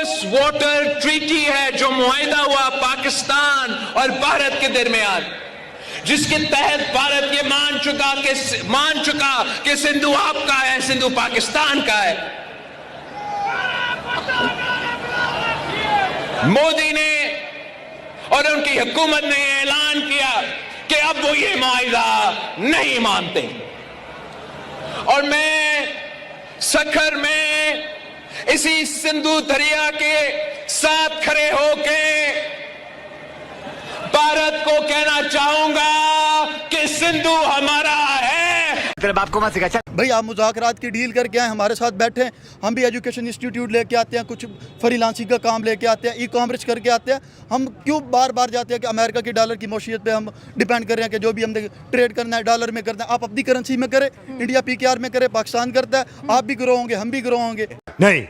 Indus water treaty है जो मुआहिदा हुआ पाकिस्तान और भारत के दरमियान, जिसके तहत भारत ये मान चुका कि सिंधु आपका है, सिंधु पाकिस्तान का है। मोदी ने और उनकी हुकूमत ने ऐलान किया कि अब वो ये मुआहिदा नहीं मानते। और मैं सखर में इसी सिंधु दरिया के साथ खड़े होके भारत को कहना चाहूंगा कि सिंधु हमारा है। तेरे बाप को मत सिखा। चल भाई, आप मुज़ाकरात की डील करके आए, हमारे साथ बैठे हैं। हम भी एजुकेशन इंस्टीट्यूट लेके आते हैं, कुछ फ्रीलांसिंग का काम लेके आते हैं, ई कॉमर्स करके आते हैं। हम क्यों बार बार जाते हैं कि अमेरिका की डॉलर की मौशियत पे हम डिपेंड कर रहे हैं कि जो भी हमने ट्रेड करना है डॉलर में करना है। आप अपनी करेंसी में करें, इंडिया PKR में करे, पाकिस्तान करता है। आप भी ग्रो होंगे, हम भी ग्रो होंगे। नहीं।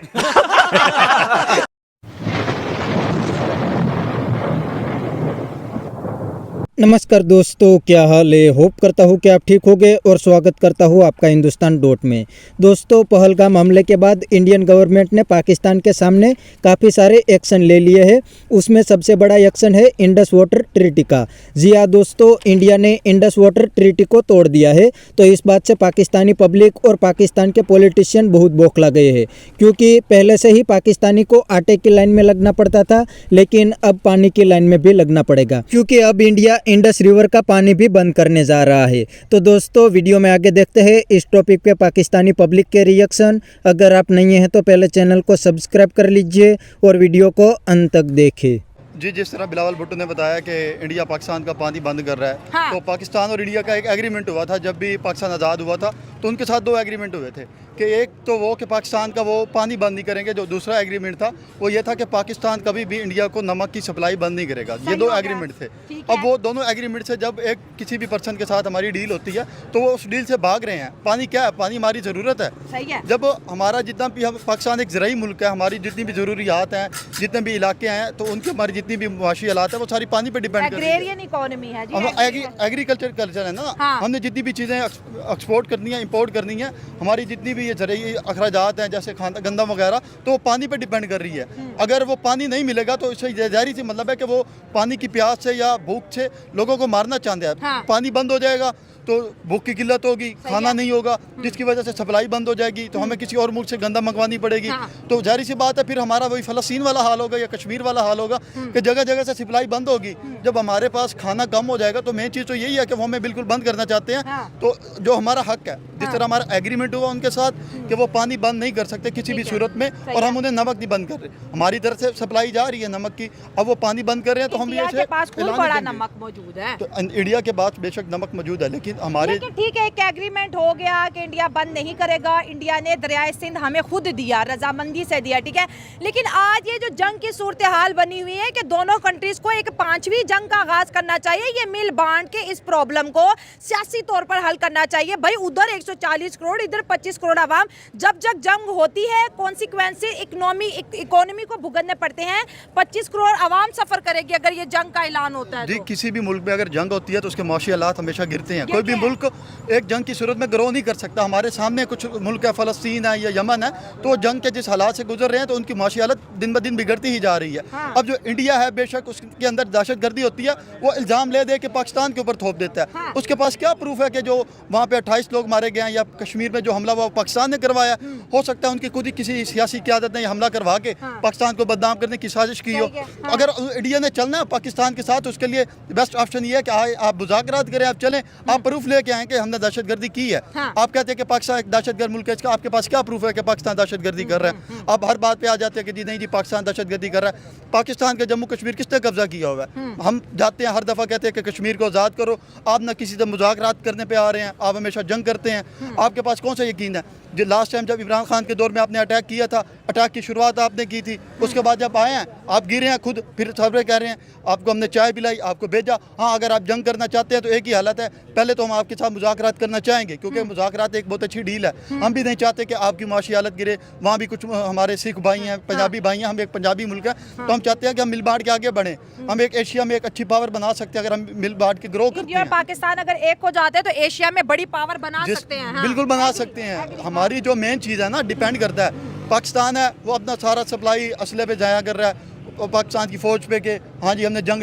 नमस्कार दोस्तों, क्या हाल है। होप करता हूँ कि आप ठीक होंगे और स्वागत करता हूँ आपका हिंदुस्तान डॉट में। दोस्तों, पहलगाम हमले के बाद इंडियन गवर्नमेंट ने पाकिस्तान के सामने काफ़ी सारे एक्शन ले लिए हैं। उसमें सबसे बड़ा एक्शन है इंडस वाटर ट्रीटी का। जी हाँ दोस्तों, इंडिया ने इंडस वाटर ट्रीटी को तोड़ दिया है। तो इस बात से पाकिस्तानी पब्लिक और पाकिस्तान के पॉलिटिशियन बहुत बौखला गए हैं, क्योंकि पहले से ही पाकिस्तानी को आटे की लाइन में लगना पड़ता था, लेकिन अब पानी की लाइन में भी लगना पड़ेगा, क्योंकि अब इंडिया इंडस रिवर का पानी भी बंद करने जा रहा है। तो दोस्तों, वीडियो में आगे देखते हैं इस टॉपिक पे पाकिस्तानी पब्लिक के रिएक्शन। अगर आप नहीं हैं तो पहले चैनल को सब्सक्राइब कर लीजिए और वीडियो को अंत तक देखें। जी, जिस तरह बिलावल भुट्टो ने बताया कि इंडिया पाकिस्तान का पानी बंद कर रहा है, हाँ। तो पाकिस्तान और इंडिया का एक एग्रीमेंट हुआ था। जब भी पाकिस्तान आज़ाद हुआ था तो उनके साथ दो एग्रीमेंट हुए थे कि एक तो वो कि पाकिस्तान का वो पानी बंद नहीं करेंगे। जो दूसरा एग्रीमेंट था वो ये था कि पाकिस्तान कभी भी इंडिया को नमक की सप्लाई बंद नहीं करेगा। ये दो एग्रीमेंट थे। अब वो दोनों एग्रीमेंट से जब एक किसी भी पर्सन के साथ हमारी डील होती है तो वो उस डील से भाग रहे हैं। पानी क्या है? पानी हमारी ज़रूरत है। सही है। जब हमारा जितना भी, हम पाकिस्तान एक ज़राई मुल्क है, हमारी जितनी भी ज़रूरियात हैं, जितने भी इलाके हैं, तो उनकी हमारी जितनी भी मुआशी हालात है वो सारी पानी पे डिपेंड करती है। एग्रेरियन इकोनॉमी है जी, एग्रीकल्चर है ना। हाँ। हमने जितनी भी चीज़ें एक्सपोर्ट करनी है, इंपोर्ट करनी है, हमारी जितनी भी ये ज़रूरी अखराजात हैं जैसे गंदम वगैरह, तो वो पानी पे डिपेंड कर रही है। अगर वो पानी नहीं मिलेगा तो इससे ज़ाहिर सी मतलब है कि वो पानी की प्यास से या भूख से लोगों को मारना चाहते हैं। हाँ। पानी बंद हो जाएगा तो भूख की किल्लत होगी, खाना नहीं होगा, जिसकी वजह से सप्लाई बंद हो जाएगी, तो हमें किसी और मुल्क से गंदम मंगवानी पड़ेगी। हाँ। तो जाहिर सी बात है फिर हमारा वही फ़लस्तीन वाला हाल होगा या कश्मीर वाला हाल होगा कि जगह जगह से सप्लाई बंद होगी। जब हमारे पास खाना कम हो जाएगा तो मेन चीज़ तो यही है कि वो हमें बिल्कुल बंद करना चाहते हैं। हाँ। तो जो हमारा हक है, जिस तरह हमारा एग्रीमेंट हुआ उनके साथ कि वो पानी बंद नहीं कर सकते किसी भी सूरत में, और हम उन्हें नमक नहीं बंद कर रहे। हमारी तरफ से सप्लाई जा रही है नमक की, अब वो पानी बंद कर रहे हैं तो हम इंडिया ये के पास खूब बड़ा नमक मौजूद है। तो इंडिया के पास बेशक नमक मौजूद है, लेकिन हमारे ठीक है, एक एग्रीमेंट हो गया कि इंडिया बंद नहीं करेगा। इंडिया ने दरियाए सिंध हमें खुद दिया, रजामंदी से दिया, ठीक है। लेकिन आज ये जो जंग की सूरत हाल बनी हुई है कि दोनों कंट्रीज को एक 5वीं जंग का आगाज करना चाहिए। ये मिल बांट के इस प्रॉब्लम को सियासी तौर पर हल करना चाहिए। भाई, उधर 140 करोड़, इधर 25 करोड़ आवाम। जब जब जंग होती है कॉन्सिक्वेंस इकोनॉमी को भुगतने पड़ते हैं। 25 करोड़ आवाम सफर करेगी अगर ये जंग का ऐलान होता है। जी, किसी भी मुल्क में अगर जंग होती है तो उसके माशी हालात हमेशा गिरते हैं। कोई भी मुल्क एक जंग की सूरत में ग्रो नहीं कर सकता। हमारे सामने कुछ मुल्क है, फ़लस्तीन है या यमन है, तो जंग के जिस हालात से गुजर रहे हैं तो उनकी माशी हालत दिन ब दिन बिगड़ती ही जा रही है। हाँ। अब जो इंडिया है, बेशक उसके अंदर दहशतगर्दी होती है, वो इल्ज़ाम ले दे के पाकिस्तान के ऊपर थोप देता है। हाँ। उसके पास क्या प्रूफ है कि जो वहाँ पे 28 लोग मारे गए हैं या कश्मीर में जो हमला हुआ पाकिस्तान ने करवाया? हो सकता है उनकी खुद ही किसी सियासी क़यादत ने हमला करवा के पाकिस्तान को बदनाम करने की साजिश की हो। हाँ। अगर इंडिया ने चलना है पाकिस्तान के साथ, उसके लिए बेस्ट ऑप्शन ये है कि आप मुज़ाकरात करें, आप चलें, आप प्रूफ लेके आएँ कि हमने दहशतगर्दी की है। हाँ। आप कहते हैं कि पाकिस्तान एक दहशतगर्द मुल्क है, इसका आपके पास क्या प्रूफ है कि पाकिस्तान दहशतगर्दी कर रहा है? आप हर बात पे आ जाते हैं कि जी नहीं जी पाकिस्तान दहशतगर्दी कर रहा है। पाकिस्तान के जम्मू कश्मीर किसने कब्जा किया हुआ है? हम जाते हैं हर दफ़ा कहते हैं कि कश्मीर को आज़ाद करो। आप ना किसी से मुज़ाकरात करने पे आ रहे हैं, आप हमेशा जंग करते हैं। आपके पास कौन सा यकीन है? जो लास्ट टाइम जब इमरान खान के दौर में आपने अटैक किया था, अटैक की शुरुआत आपने की थी, उसके बाद जब आए हैं आप गिरे हैं खुद, फिर खबरें कह रहे हैं आपको हमने चाय पिलाई, आपको भेजा। हाँ, अगर आप जंग करना चाहते हैं तो एक ही हालत है, पहले तो हम आपके साथ मुज़ाकरात करना चाहेंगे, क्योंकि मुज़ाकरात एक बहुत अच्छी डील है। हम भी नहीं चाहते कि आपकी माशी हालत गिरे। वहाँ भी कुछ हमारे सिख भाई हैं, पंजाबी भाई हैं, हम एक पंजाबी मुल्क है, तो हम चाहते हैं कि हम मिल बांट के आगे बढ़ें। हम एक एशिया में एक अच्छी पावर बना सकते हैं अगर हम मिल बांट के ग्रो करते इंडिया और हैं। पाकिस्तान अगर एक हो जाते हैं तो एशिया में बड़ी पावर बना सकते हैं। हाँ। बिल्कुल बना सकते हैं। हमारी जो मेन चीज़ है ना, डिपेंड करता है पाकिस्तान है वो अपना सारा सप्लाई असले पे जाया कर रहा है और पाकिस्तान की फ़ौज पे कि हाँ जी हमने जंग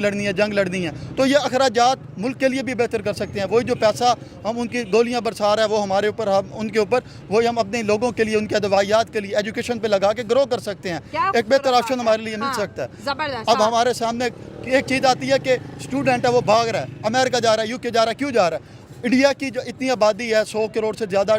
लड़नी है। तो ये अखराजात मुल्क के लिए भी बेहतर कर सकते हैं। वही जो पैसा हम उनकी गोलियां बरसा रहे हैं वो हमारे ऊपर, हम उनके ऊपर, वही हम अपने लोगों के लिए, उनके दवाइयात के लिए, एजुकेशन पे लगा के ग्रो कर सकते हैं। एक बेहतर ऑप्शन हमारे लिए मिल सकता है। जबरदस्त। अब हमारे सामने एक चीज़ आती है कि स्टूडेंट है वो भाग रहा है, अमेरिका जा रहा है, यूके जा रहा है, क्यों जा रहा है? इंडिया की जो इतनी आबादी है, 100 करोड़ से ज़्यादा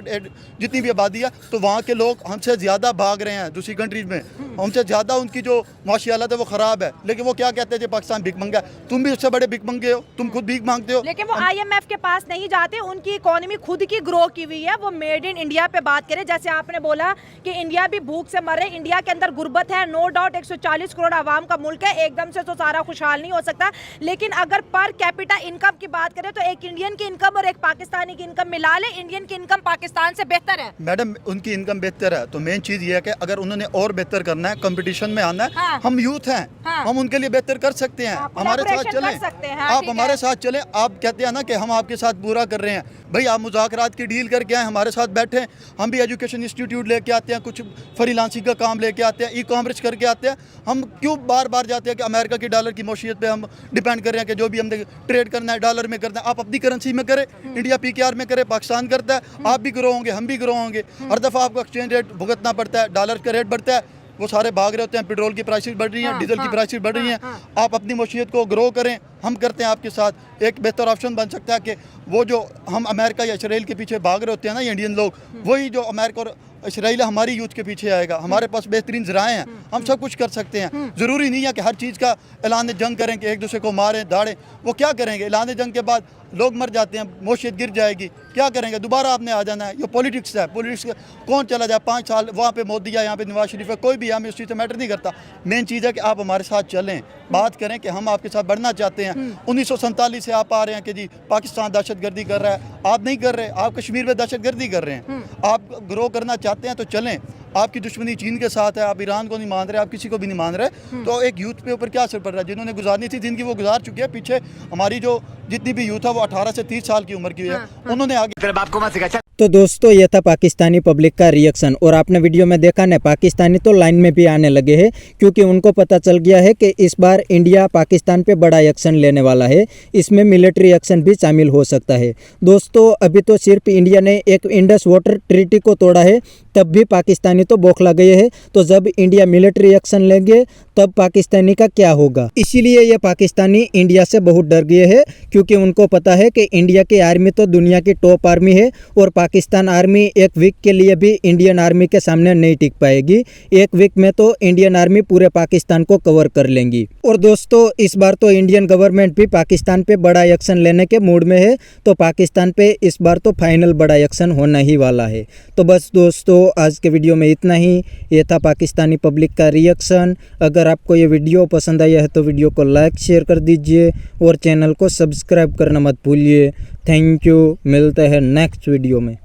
जितनी भी आबादी है, तो वहाँ के लोग हमसे ज़्यादा भाग रहे हैं दूसरी कंट्रीज़ में, हमसे ज़्यादा उनकी जो माशी हालत है वो ख़राब है। लेकिन वो क्या कहते हैं कि पाकिस्तान भीख मंगा है। तुम भी उससे बड़े भीख मंगे हो, तुम खुद भीख मांगते हो। लेकिन वो IMF के पास नहीं जाते, उनकी इकोनॉमी खुद की ग्रो की हुई है। वो मेड इन इंडिया पे बात करें, जैसे आपने बोला कि इंडिया भी भूख से मर रहे, इंडिया के अंदर गुर्बत है, नो डाउट 140 करोड़ आवाम का मुल्क है, एकदम से तो सारा खुशहाल नहीं हो सकता। लेकिन अगर पर कैपिटा इनकम की बात करें तो एक इंडियन की इनकम और एक पाकिस्तानी की इनकम मिला ले, इंडियन की इनकम पाकिस्तान से बेहतर है। मैडम उनकी इनकम बेहतर है, तो मेन चीज़ ये है कि अगर उन्होंने और बेहतर करना है, कंपटीशन में आना है, हाँ। हम यूथ हैं, हाँ। हम उनके लिए बेहतर कर सकते हैं। हाँ, हमारे साथ collaboration चलें, कर सकते हैं, हाँ, आप ठीक हमारे है। साथ चलें। आप कहते हैं ना कि हम आपके साथ पूरा कर रहे हैं, भाई आप मुज़ाकरात की डील करके आए, हमारे साथ बैठे, हम भी एजुकेशन इंस्टीट्यूट लेके आते हैं, कुछ फ्रीलांसिंग का काम लेके आते हैं, ई-कॉमर्स करके आते हैं। हम क्यों बार बार जाते हैं कि अमेरिका की डॉलर की मौशियत पे हम डिपेंड कर रहे हैं कि जो भी हमने ट्रेड करना है डॉलर में करना है। आप अपनी करेंसी में करें, इंडिया PKR में करे, पाकिस्तान करता है, आप भी ग्रो होंगे, हम भी ग्रो होंगे। हर दफ़ा आपको एक्सचेंज रेट भुगतना पड़ता है, डॉलर का रेट बढ़ता है, वो सारे भाग रहे होते हैं, पेट्रोल की प्राइसेस बढ़ रही हैं, हाँ, डीजल की हाँ, प्राइसेस बढ़ रही हैं। हाँ। आप अपनी मौशियत को ग्रो करें, हम करते हैं आपके साथ। एक बेहतर ऑप्शन बन सकता है कि वो जो हम अमेरिका या इसराइल के पीछे भाग रहे होते हैं ना ये इंडियन लोग, वही जो अमेरिका और इसराइल हमारी यूथ के पीछे आएगा। हमारे पास बेहतरीन ज़राए हैं, हम सब कुछ कर सकते हैं। ज़रूरी नहीं है कि हर चीज़ का ऐलान जंग करें कि एक दूसरे को मारें दाड़ें। वो क्या करेंगे? ऐलान जंग के बाद लोग मर जाते हैं, मौशियत गिर जाएगी, क्या करेंगे? दोबारा आपने आ जाना है। ये पॉलिटिक्स है, पॉलिटिक्स कौन चला जाए 5 साल, वहाँ पे मोदी है, यहाँ पे नवाज शरीफ है, कोई भी, हमें उस चीज़ से मैटर नहीं करता। मेन चीज़ है कि आप हमारे साथ चलें, बात करें कि हम आपके साथ बढ़ना चाहते हैं। 1947 से आप आ रहे हैं कि जी पाकिस्तान दहशतगर्दी कर रहा है, आप नहीं कर रहे, आप कश्मीर में दहशतगर्दी कर रहे हैं। आप ग्रो करना चाहते हैं तो चलें। आपकी दुश्मनी चीन के साथ है, आप ईरान को नहीं मान रहे, आप किसी को भी नहीं मान रहे, तो एक यूथ पे ऊपर क्या असर पड़ रहा है? जिन्होंने गुजारनी थी जिनकी वो गुजार चुके हैं। पीछे हमारी जो जितनी भी यूथ है वो 18 से 30 साल की उम्र की है, उन्होंने आगे। तेरे बाप को मत सिखा। तो दोस्तों ये था पाकिस्तानी पब्लिक का रिएक्शन। और आपने वीडियो में देखा ना, पाकिस्तानी तो लाइन में भी आने लगे हैं, क्योंकि उनको पता चल गया है कि इस बार इंडिया पाकिस्तान पे बड़ा एक्शन लेने वाला है। इसमें मिलिट्री एक्शन भी शामिल हो सकता है। दोस्तों अभी तो सिर्फ इंडिया ने एक इंडस वाटर ट्रीटी को तोड़ा है, तब भी पाकिस्तानी तो बौखला गए हैं। तो जब इंडिया मिलिट्री एक्शन लेंगे तब पाकिस्तानी का क्या होगा? इसीलिए ये पाकिस्तानी इंडिया से बहुत डर गए हैं, क्योंकि उनको पता है कि इंडिया की आर्मी तो दुनिया की टॉप आर्मी है और पाकिस्तान आर्मी एक वीक के लिए भी इंडियन आर्मी के सामने नहीं टिक पाएगी। एक वीक में तो इंडियन आर्मी पूरे पाकिस्तान को कवर कर लेंगी। और दोस्तों इस बार तो इंडियन गवर्नमेंट भी पाकिस्तान पे बड़ा एक्शन लेने के मूड में है, तो पाकिस्तान पे इस बार तो फाइनल बड़ा एक्शन होना ही वाला है। तो बस दोस्तों आज के वीडियो में इतना ही। ये था पाकिस्तानी पब्लिक का रिएक्शन। अगर आपको ये वीडियो पसंद आया है तो वीडियो को लाइक शेयर कर दीजिए और चैनल को सब्सक्राइब करना मत भूलिए। थैंक यू, मिलते हैं नेक्स्ट वीडियो में।